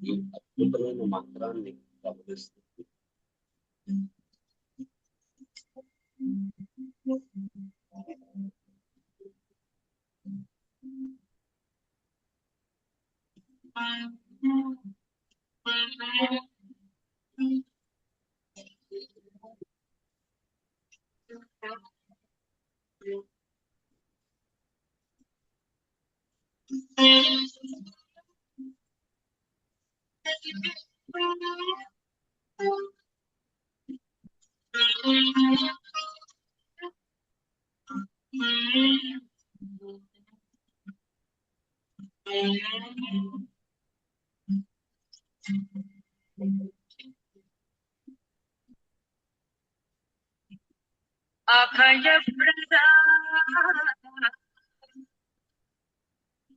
ఈ అద్భుతమైన మంత్రాన్ని గమనిస్తూ అభయప్రదా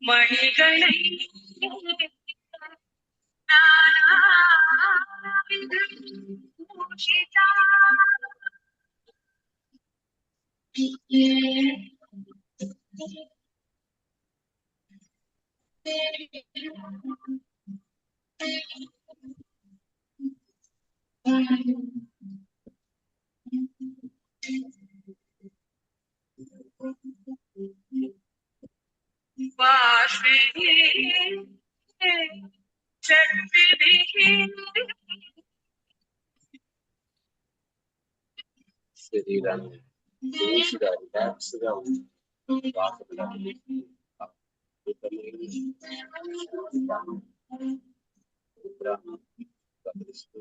మణిగణై నానావిధభూషితా శరీరాన్ని మంచిగా రిలాక్స్ గా ఉంది. శ్వాసను గమనిస్తూ అద్భుతమైన గమనిస్తూ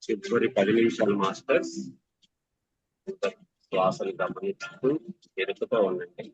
చివరి 10 నిమిషాలు మాస్టర్స్ శ్వాసను గమనిస్తూ ఎరుపుతో ఉండండి.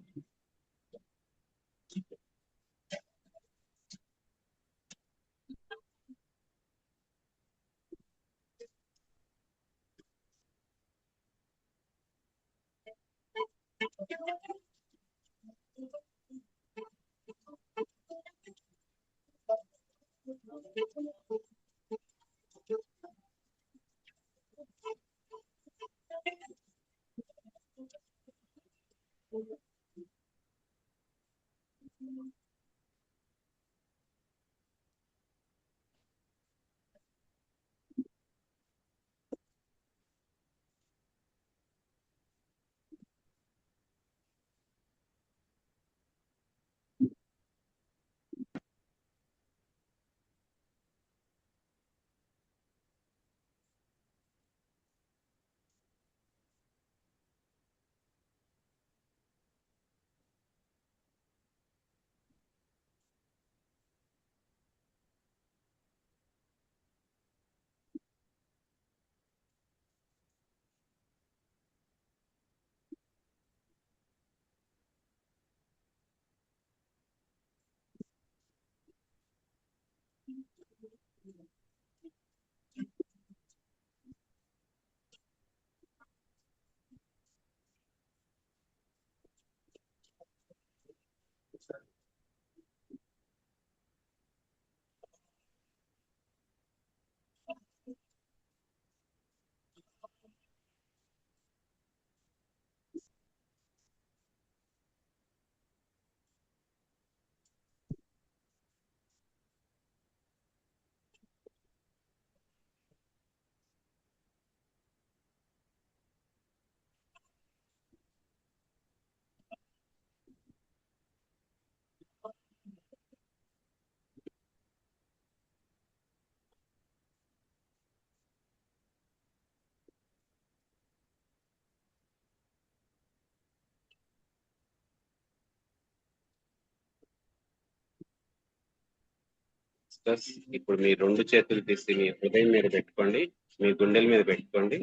మాస్టర్స్ ఇప్పుడు మీ రెండు చేతులు తీసి మీ హృదయం మీద పెట్టుకోండి, మీ గుండెల మీద పెట్టుకోండి.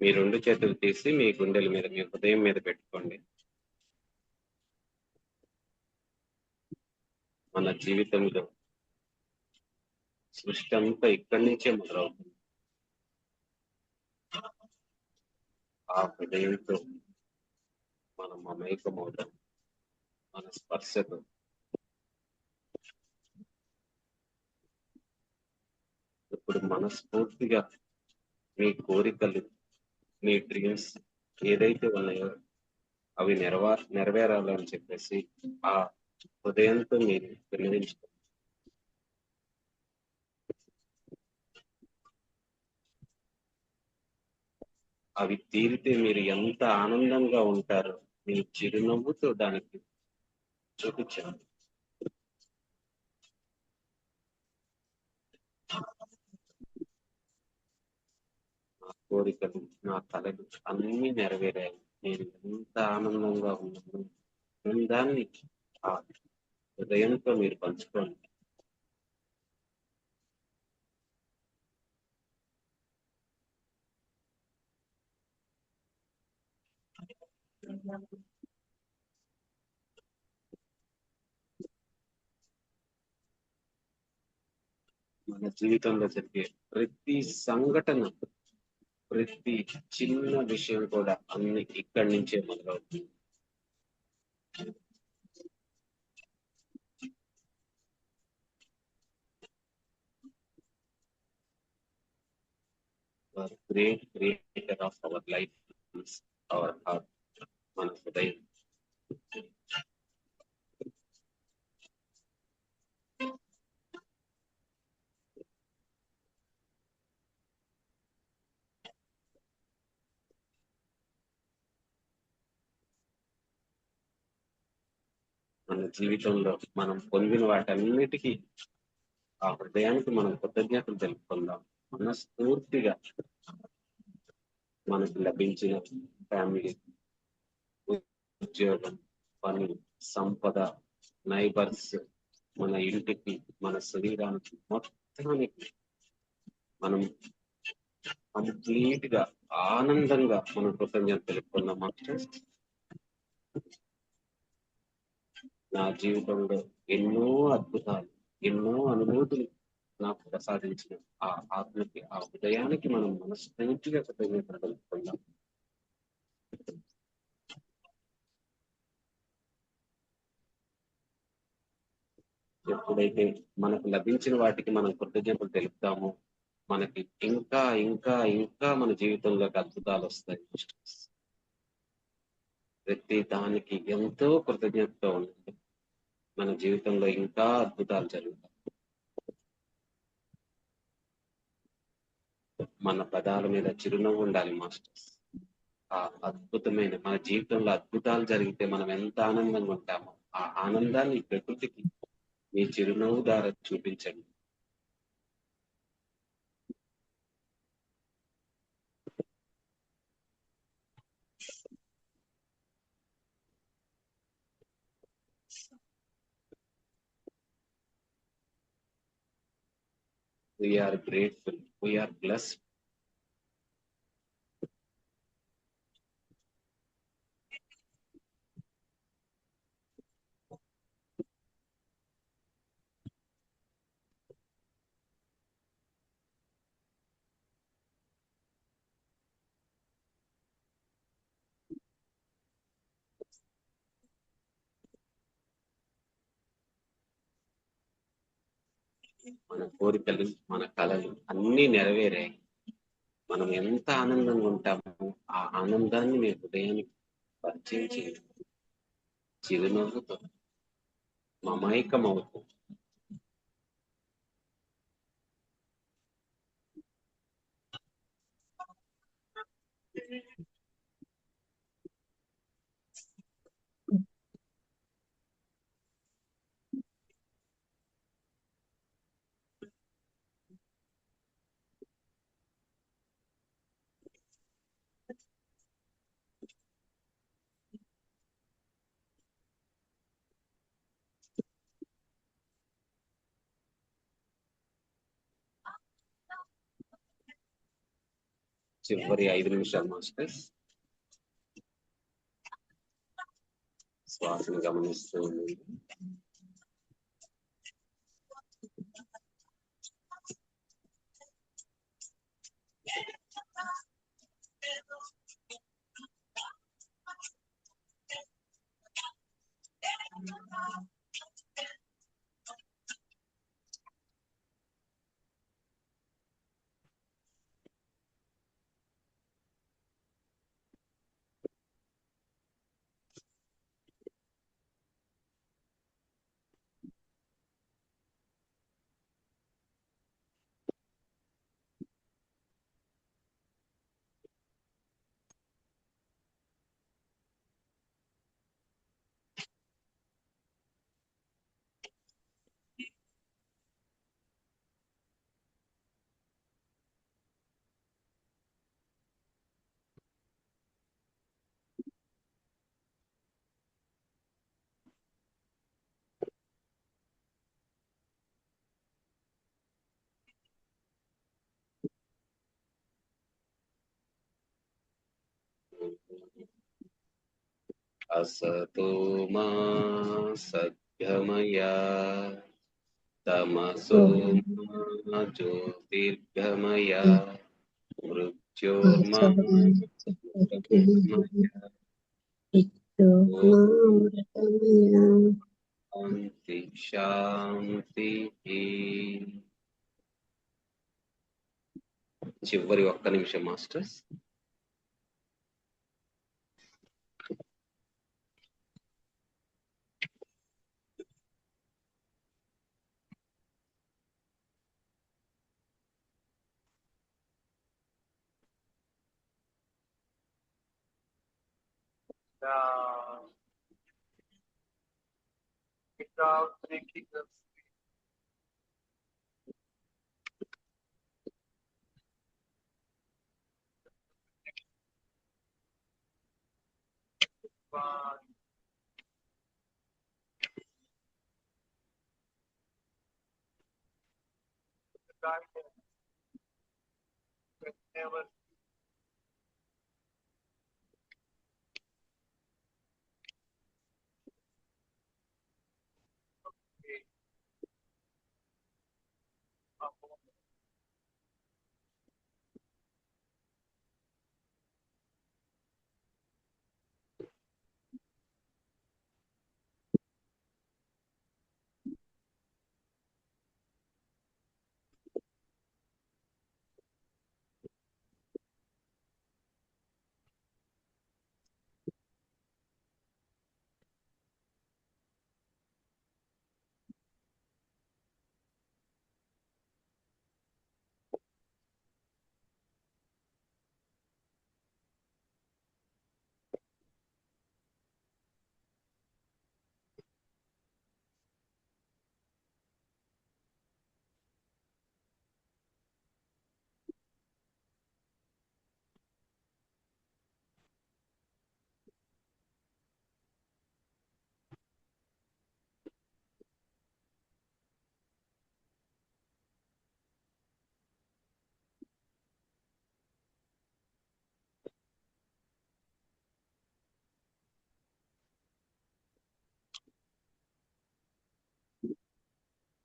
మీ రెండు చేతులు తీసి మీ గుండెల మీద, మీ హృదయం మీద పెట్టుకోండి. మన జీవితంలో సృష్టి అంతా ఇక్కడి నుంచే మొదలవుతుంది. ఆ హృదయంతో మనం మమేకమవుతాం, మన స్పర్శతో. ఇప్పుడు మనస్ఫూర్తిగా మీ కోరికలు, మీ డ్రీమ్స్ ఏదైతే ఉన్నాయో అవి నెరవేరాలని చెప్పేసి ఆ హృదయంతో మీరు విన్నవించుకోండి. అవి తీరితే మీరు ఎంత ఆనందంగా ఉంటారో మీ చిరునవ్వుతో దానికి చూపించండి. నా కోరికలు, నా కలలు అన్నీ నెరవేరాయి, నేను ఎంత ఆనందంగా ఉన్నాను దాన్ని ఆ హృదయంతో మీరు పంచుకోండి. మన జీవితంలో జరిగే ప్రతి సంఘటన, ప్రతి చిన్న విషయం కూడా అన్ని ఇక్కడి నుంచే మొదలవుతుంది. Great creator of our life, our heart, మన హృదయం. మన జీవితంలో మనం పొందిన వాటన్నిటికీ ఆ హృదయానికి మనం కృతజ్ఞతలు తెలుపుకుందాం. మనస్ఫూర్తిగా మనకు లభించిన ఫ్యామిలీ, ఉద్యోగం, పని, సంపద, నైబర్స్, మన ఇంటికి, మన శరీరానికి మొత్తానికి మనం కంప్లీట్ గా ఆనందంగా మనం కృతజ్ఞత తెలుపుకున్నాం. మాస్టర్స్, నా జీవితంలో ఎన్నో అద్భుతాలు, ఎన్నో అనుభూతులు నాకు ప్రసాదించిన ఆ ఆత్మకి, ఆ హృదయానికి మనం మనస్ఫూర్తిగా కృతజ్ఞతలు తెలుపుకుందాం. ఎప్పుడైతే మనకు లభించిన వాటికి మనం కృతజ్ఞతలు తెలుపుతామో మనకి ఇంకా ఇంకా ఇంకా మన జీవితంలోకి అద్భుతాలు వస్తాయి. ప్రతి దానికి ఎంతో కృతజ్ఞతతో ఉండండి, మన జీవితంలో ఇంకా అద్భుతాలు జరుగుతాయి. మన పదాల మీద చిరునవ్వు ఉండాలి మాస్టర్స్. ఆ అద్భుతమైన మన జీవితంలో అద్భుతాలు జరిగితే మనం ఎంత ఆనందంగా ఉంటామో ఆ ఆనందాన్ని ప్రకృతికి మీ చిరునవ్వు ద్వారా చూపించండి. We are grateful, we are blessed. మన కోరికలు, మన కళలు అన్నీ నెరవేరాయి. మనం ఎంత ఆనందంగా ఉంటామో ఆ ఆనందాన్ని మీ హృదయానికి పరిచయించి చిరునవ్వుతో మమైకమవుతూ చివరి 5 నిమిషాలు మాస్టర్స్. శ్వాసను గమనిస్తూ ఉండండి. असतो मा सद्गमय तमसो मा ज्योतिर्गमय मृत्योर्मा शांति शांति. చివరి 1 నిమిషం masters. Without making us fun, the guidance that never fails.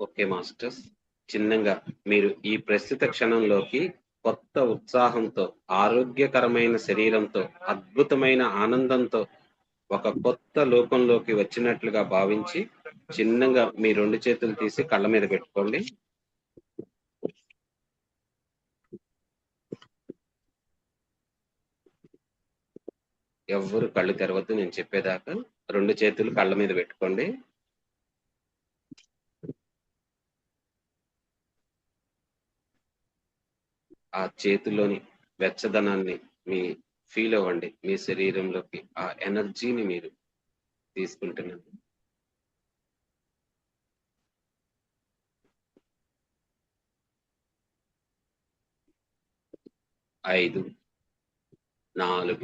Okay masters, చిన్నగా మీరు ఈ ప్రస్తుత క్షణంలోకి కొత్త ఉత్సాహంతో, ఆరోగ్యకరమైన శరీరంతో, అద్భుతమైన ఆనందంతో ఒక కొత్త లోకంలోకి వచ్చినట్లుగా భావించి చిన్నగా మీ 2 చేతులు తీసి కళ్ళ మీద పెట్టుకోండి. ఎవ్వరు కళ్ళు తెరవద్దు, నేను చెప్పేదాకా 2 చేతులు కళ్ళ మీద పెట్టుకోండి. ఆ చేతుల్లోని వెచ్చదనాన్ని మీ ఫీల్ అవ్వండి, మీ శరీరంలోకి ఆ ఎనర్జీని మీరు తీసుకుంటున్నారు. 5 4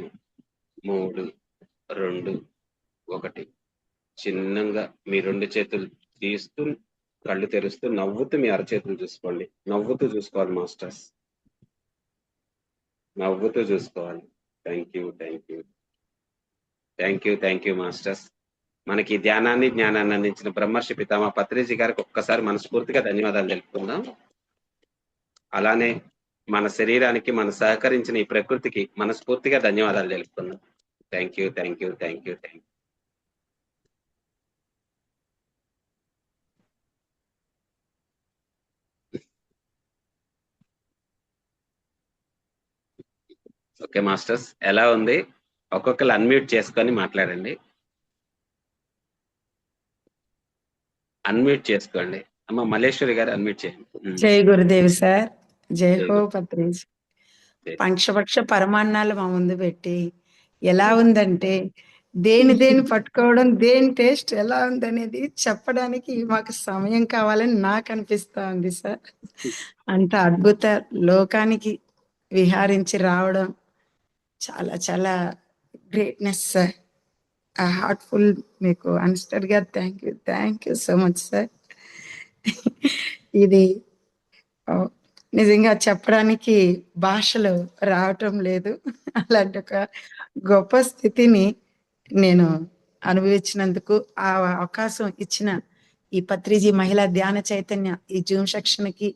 3 2 1. చిన్నంగా మీ 2 చేతులు తీస్తూ కళ్ళు తెరుస్తూ నవ్వుతూ మీ అరచేతులు చూసుకోండి. నవ్వుతూ చూసుకోవాలి మాస్టర్స్. నవ్వుతూ చూసుకోవాలి. Thank you masters. మనకి ధ్యానాన్ని జ్ఞానాన్ని అందించిన బ్రహ్మర్షి పితామహ పత్రిజీ గారికి ఒక్కసారి మనస్ఫూర్తిగా ధన్యవాదాలు తెలుపుకుందాం. అలానే మన శరీరానికి మన సహకరించిన ఈ ప్రకృతికి మనస్ఫూర్తిగా ధన్యవాదాలు తెలుపుకుందాం. Thank you. ఓకే మాస్టర్స్, ఎలా ఉంది? ఒక్కొక్కరు అన్మ్యూట్ చేసుకొని మాట్లాడండి. అన్మ్యూట్ చేసుకోండి. అమ్మ మల్లేశ్వరి గారు అన్మ్యూట్ చేయండి. జై గురుదేవ్ సార్. జై జై హో గురు. పత్రిజ్. జై. పంక్షపక్ష పరమాన్నాలు మా ముందు పెట్టి ఎలా ఉందంటే దేని పట్టుకోవడం, దేని టేస్ట్ ఎలా ఉందనేది చెప్పడానికి మాకు సమయం కావాలని నాకు అనిపిస్తా ఉంది సార్. అంత అద్భుత లోకానికి విహారించి రావడం చాలా చాలా గ్రేట్నెస్ సార్. హార్ట్ఫుల్ మీకు అన్స్టర్డ్ గా thank you so much sir. ఇది నిజంగా చెప్పడానికి భాషలు రావటం లేదు. అలాంటి ఒక గొప్ప స్థితిని నేను అనుభవించినందుకు, ఆ అవకాశం ఇచ్చిన ఈ పత్రిజీ మహిళా ధ్యాన చైతన్య ఈ జూమ్ సెక్షన్ కి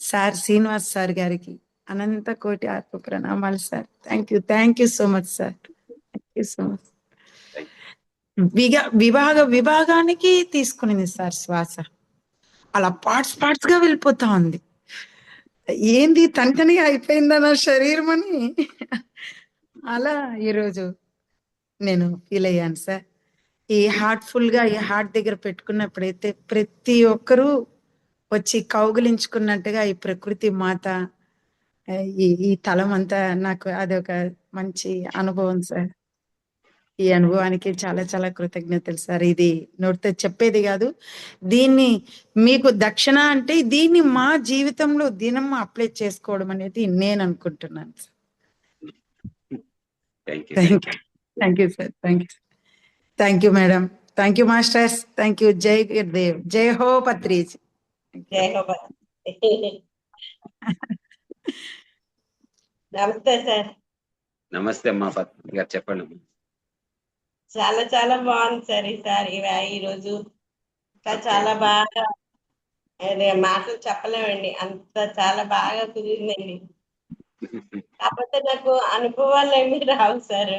సార్ శ్రీనివాస్ సార్ గారికి అనంత కోటి ఆత్మ ప్రణామాలు sir. Thank you so much sir. Thank you so much. విభాగానికి తీసుకునింది సార్ శ్వాస. అలా పార్ట్స్ గా వెళ్ళిపోతా ఉంది. ఏంది తనితనిగా అయిపోయిందా నా శరీరం అని అలా ఈరోజు నేను ఫీల్ అయ్యాను సార్. ఈ హార్ట్ఫుల్ గా ఈ హార్ట్ దగ్గర పెట్టుకున్నప్పుడైతే ప్రతి ఒక్కరూ వచ్చి కౌగిలించుకున్నట్టుగా ఈ ప్రకృతి మాత ఈ తలం అంతా నాకు అదొక మంచి అనుభవం సార్. ఈ అనుభవానికి చాలా చాలా కృతజ్ఞతలు సార్. ఇది నోటితో చెప్పేది కాదు. దీన్ని మీకు దక్షిణ అంటే దీన్ని మా జీవితంలో దినం అప్లై చేసుకోవడం అనేది నేను అనుకుంటున్నాను sir. Thank you sir. Thank you madam. Thank you masters. Thank you. జై గురుదేవ్. జై హో పత్రిజ్. జై హో పత్రిజ్. నమస్తే సార్. నమస్తే అమ్మా పత్రి గారు, చెప్పండి. చాలా చాలా బాగుంది సార్ ఈసారి ఈరోజు చాలా బాగా మాటలు చెప్పలేమండి, అంత చాలా బాగా కుదిరిందండి. కాకపోతే నాకు అనుభవాలు ఏమి రావు సార్.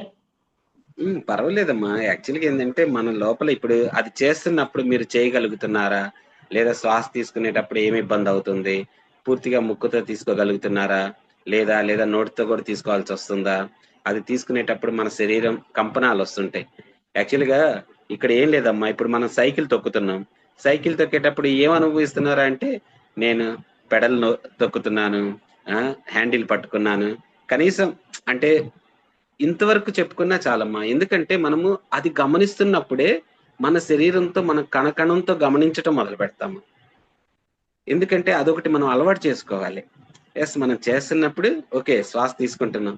పర్వాలేదమ్మా. యాక్చువల్గా ఏంటంటే మన లోపల ఇప్పుడు అది చేస్తున్నప్పుడు మీరు చేయగలుగుతున్నారా, లేదా శ్వాస తీసుకునేటప్పుడు ఏమి ఇబ్బంది అవుతుంది, పూర్తిగా ముక్కుతో తీసుకోగలుగుతున్నారా, లేదా నోటితో కూడా తీసుకోవాల్సి వస్తుందా, అది తీసుకునేటప్పుడు మన శరీరం కంపనాలు వస్తుంటాయి. యాక్చువల్గా ఇక్కడ ఏం లేదమ్మా, ఇప్పుడు మనం సైకిల్ తొక్కుతున్నాం. సైకిల్ తొక్కేటప్పుడు ఏం అనుభవిస్తున్నారా అంటే, నేను పెడల్ తొక్కుతున్నాను, హ్యాండిల్ పట్టుకున్నాను, కనీసం అంటే ఇంతవరకు చెప్పుకున్నా చాలమ్మా. ఎందుకంటే మనము అది గమనిస్తున్నప్పుడే మన శరీరంతో మన కణకణంతో గమనించటం మొదలు పెడతాము. ఎందుకంటే అదొకటి మనం అలవాటు చేసుకోవాలి. ఎస్, మనం చేస్తున్నప్పుడు ఓకే శ్వాస తీసుకుంటున్నాం